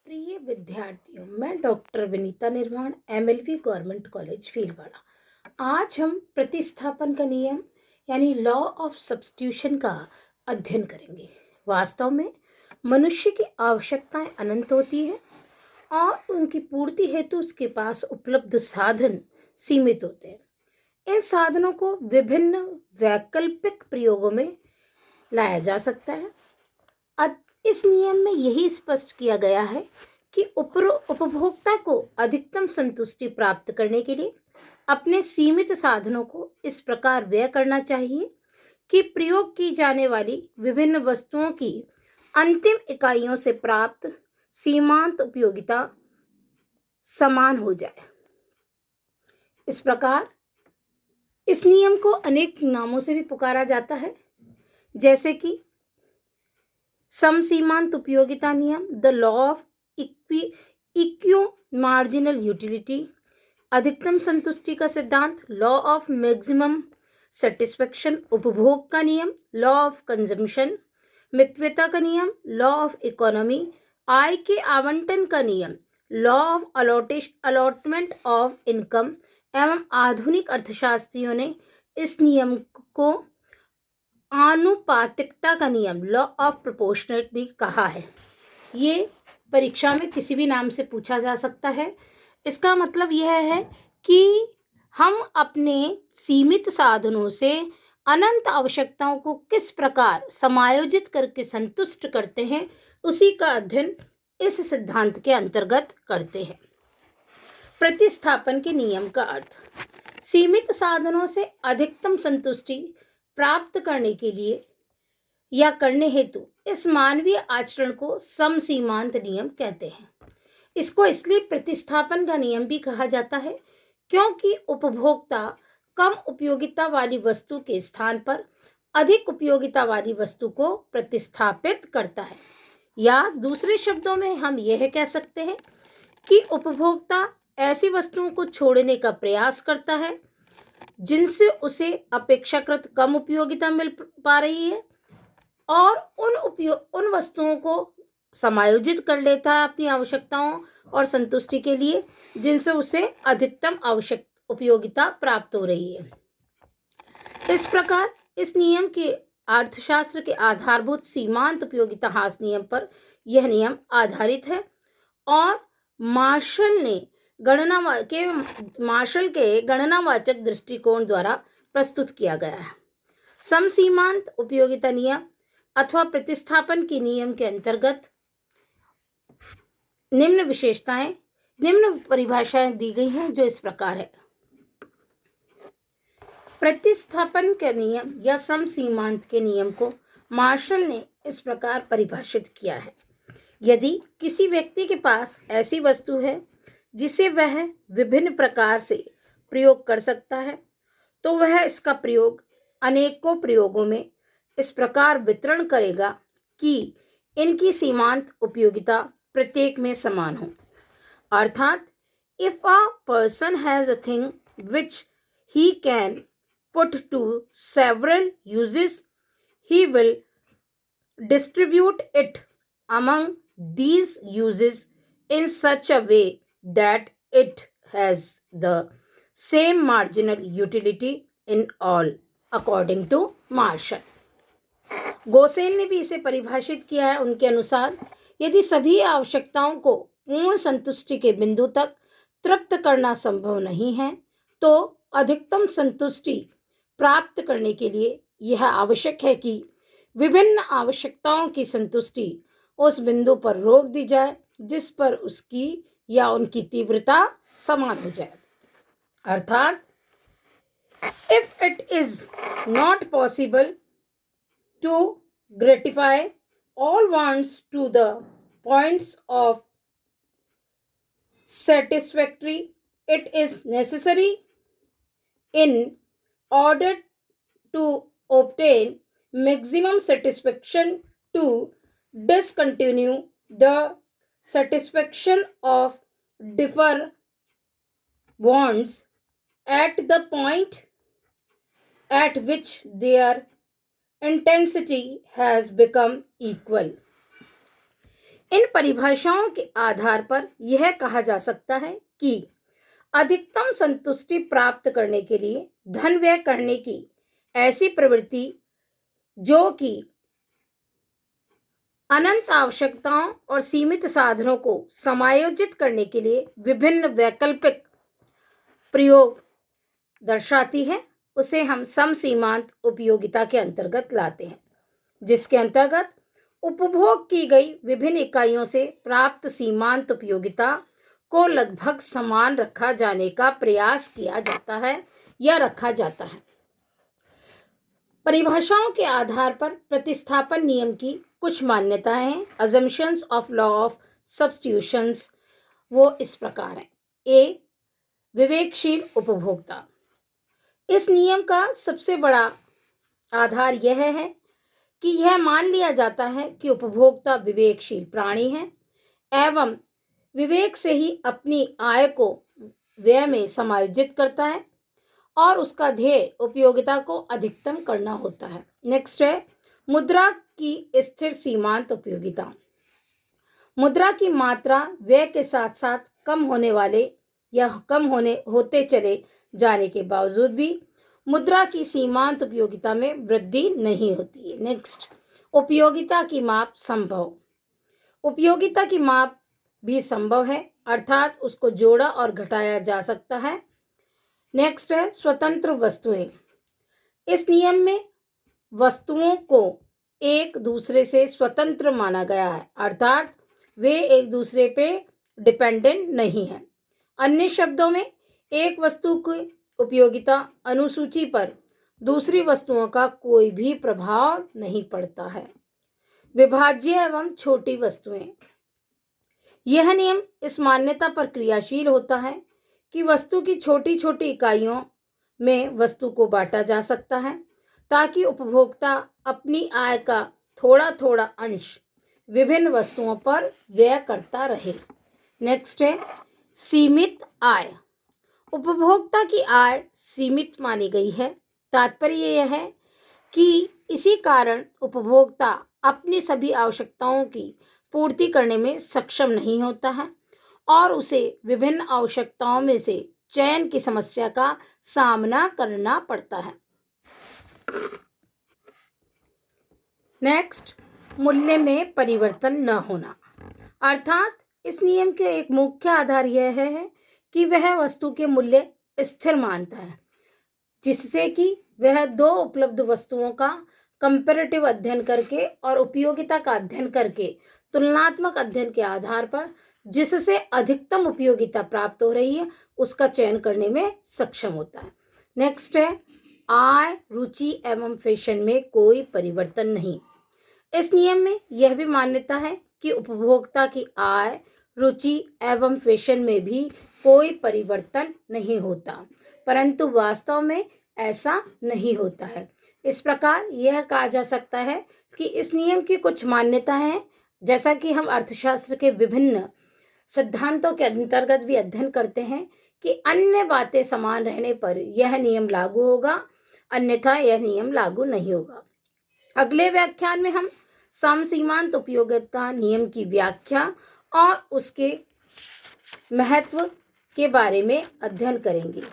प्रिय विद्यार्थियों, मैं डॉक्टर विनीता निर्माण एमएलवी गवर्नमेंट कॉलेज भीलवाड़ा। आज हम प्रतिस्थापन का नियम यानी लॉ ऑफ सब्स्टिट्यूशन का अध्ययन करेंगे। वास्तव में मनुष्य की आवश्यकताएं अनंत होती है और उनकी पूर्ति हेतु उसके पास उपलब्ध साधन सीमित होते हैं। इन साधनों को विभिन्न वैकल्पिक प्रयोगों में लाया जा सकता है। इस नियम में यही स्पष्ट किया गया है कि उपभोक्ता को अधिकतम संतुष्टि प्राप्त करने के लिए अपने सीमित साधनों को इस प्रकार व्यय करना चाहिए कि प्रयोग की जाने वाली विभिन्न वस्तुओं की अंतिम इकाइयों से प्राप्त सीमांत उपयोगिता समान हो जाए। इस प्रकार इस नियम को अनेक नामों से भी पुकारा जाता है, जैसे कि समसीमांत उपयोगिता नियम, the law of equimarginal utility, अधिकतम संतुष्टि का सिद्धांत, लॉ ऑफ मैक्सिमम सेटिस्फेक्शन, उपभोग का नियम, लॉ ऑफ कंजम्पशन, मितव्यता का नियम, लॉ ऑफ इकोनॉमी, आय के आवंटन का नियम, law of allotment of income एवं आधुनिक अर्थशास्त्रियों ने इस नियम को आनुपातिकता का नियम, लॉ ऑफ प्रोपोर्शनल भी कहा है। ये परीक्षा में किसी भी नाम से पूछा जा सकता है। इसका मतलब यह है कि हम अपने सीमित साधनों से अनंत आवश्यकताओं को किस प्रकार समायोजित करके संतुष्ट करते हैं, उसी का अध्ययन इस सिद्धांत के अंतर्गत करते हैं। प्रतिस्थापन के नियम का अर्थ, सीमित साधनों से अधिकतम संतुष्टि प्राप्त करने के लिए या करने हेतु इस मानवीय आचरण को समसीमांत नियम कहते हैं। इसको इसलिए प्रतिस्थापन का नियम भी कहा जाता है क्योंकि उपभोक्ता कम उपयोगिता वाली वस्तु के स्थान पर अधिक उपयोगिता वाली वस्तु को प्रतिस्थापित करता है। या दूसरे शब्दों में हम यह कह सकते हैं कि उपभोक्ता ऐसी वस्तुओं को छोड़ने का प्रयास करता है जिनसे उसे अपेक्षाकृत कम उपयोगिता मिल पा रही है और उन वस्तुओं को समायोजित कर लेता है अपनी आवश्यकताओं और संतुष्टि के लिए जिनसे उसे अधिकतम आवश्यक उपयोगिता प्राप्त हो रही है। इस प्रकार इस नियम के अर्थशास्त्र के आधारभूत सीमांत उपयोगिता हास नियम पर यह नियम आधारित है और मार्शल के गणनावाचक दृष्टिकोण द्वारा प्रस्तुत किया गया है। समसीमांत उपयोगिता नियम अथवा प्रतिस्थापन के नियम के अंतर्गत निम्न परिभाषाएं दी गई हैं, जो इस प्रकार है। प्रतिस्थापन के नियम या समसीमांत के नियम को मार्शल ने इस प्रकार परिभाषित किया है। यदि किसी व्यक्ति के पास ऐसी वस्तु है जिसे वह विभिन्न प्रकार से प्रयोग कर सकता है, तो वह इसका प्रयोग अनेकों प्रयोगों में इस प्रकार वितरण करेगा कि इनकी सीमांत उपयोगिता प्रत्येक में समान हो। अर्थात if a person has a thing which he can put to several uses, he will distribute it among these uses in such a way that it has the same marginal utility in all, according to Marshall. Gaussian ने भी इसे परिभाषित किया है। उनके अनुसार यदि सभी आवश्यकताओं को पूर्ण संतुष्टि के बिंदु तक तृप्त करना संभव नहीं है, तो अधिकतम संतुष्टि प्राप्त करने के लिए यह आवश्यक है कि विभिन्न आवश्यकताओं की संतुष्टि उस बिंदु पर रोक दी जाए जिस पर उसकी या उनकी तीव्रता समान हो जाए। अर्थात if it is not possible to gratify all wants to the points of satisfactory, it is necessary in order to obtain maximum satisfaction to discontinue the satisfaction of different wants at the point at which their intensity has become equal. इन परिभाषाओं के आधार पर यह कहा जा सकता है कि अधिकतम संतुष्टि प्राप्त करने के लिए धन व्यय करने की ऐसी प्रवृत्ति जो कि अनंत आवश्यकताओं और सीमित साधनों को समायोजित करने के लिए विभिन्न वैकल्पिक प्रयोग दर्शाती है, उसे हम समसीमांत उपयोगिता के अंतर्गत लाते हैं, जिसके अंतर्गत उपभोग की गई विभिन्न इकाइयों से प्राप्त सीमांत उपयोगिता को लगभग समान रखा जाने का प्रयास किया जाता है या रखा जाता है। परिभाषाओं के आधार पर प्रतिस्थापन नियम की कुछ मान्यताएं हैं। Assumptions of law of substitutions वो इस प्रकार हैं। ए, विवेकशील उपभोक्ता। इस नियम का सबसे बड़ा आधार यह है कि यह मान लिया जाता है कि उपभोक्ता विवेकशील प्राणी है एवं विवेक से ही अपनी आय को व्यय में समायोजित करता है और उसका ध्येय उपयोगिता को अधिकतम करना होता है। नेक्स्ट है मुद्रा की स्थिर सीमांत उपयोगिता। मुद्रा की मात्रा व्यय के साथ साथ कम होने वाले या कम होते चले जाने के बावजूद भी मुद्रा की सीमांत उपयोगिता में वृद्धि नहीं होती है। नेक्स्ट, उपयोगिता की माप संभव। उपयोगिता की माप भी संभव है, अर्थात उसको जोड़ा और घटाया जा सकता है। नेक्स्ट है स्वतंत्र वस्तुएं। इस नियम में वस्तुओं को एक दूसरे से स्वतंत्र माना गया है, अर्थात वे एक दूसरे पे डिपेंडेंट नहीं है। अन्य शब्दों में एक वस्तु की उपयोगिता अनुसूची पर दूसरी वस्तुओं का कोई भी प्रभाव नहीं पड़ता है। विभाज्य एवं छोटी वस्तुएं। यह नियम इस मान्यता पर क्रियाशील होता है कि वस्तु की छोटी छोटी इकाइयों में वस्तु को बांटा जा सकता है ताकि उपभोक्ता अपनी आय का थोड़ा थोड़ा अंश विभिन्न वस्तुओं पर व्यय करता रहे। नेक्स्ट है सीमित आय। उपभोक्ता की आय सीमित मानी गई है। तात्पर्य यह है कि इसी कारण उपभोक्ता अपनी सभी आवश्यकताओं की पूर्ति करने में सक्षम नहीं होता है और उसे विभिन्न आवश्यकताओं में से चयन की समस्या का सामना करना पड़ता है। नेक्स्ट, मूल्य में परिवर्तन न होना। अर्थात इस नियम के एक मुख्य आधार यह है कि वह वस्तु के मूल्य स्थिर मानता है, जिससे कि वह दो उपलब्ध वस्तुओं का कंपैरेटिव अध्ययन करके और उपयोगिता का अध्ययन करके तुलनात्मक अध्ययन के आधार पर जिससे अधिकतम उपयोगिता प्राप्त हो रही है उसका चयन करने में सक्षम होता है। नेक्स्ट है आय, रुचि एवं फैशन में कोई परिवर्तन नहीं। इस नियम में यह भी मान्यता है कि उपभोक्ता की आय, रुचि एवं फैशन में भी कोई परिवर्तन नहीं होता, परंतु वास्तव में ऐसा नहीं होता है। इस प्रकार यह कहा जा सकता है कि इस नियम की कुछ मान्यताएं हैं, जैसा कि हम अर्थशास्त्र के विभिन्न सिद्धांतों के अंतर्गत भी अध्ययन करते हैं कि अन्य बातें समान रहने पर यह नियम लागू होगा, अन्यथा यह नियम लागू नहीं होगा। अगले व्याख्यान में हम समसीमांत उपयोगिता नियम की व्याख्या और उसके महत्व के बारे में अध्ययन करेंगे।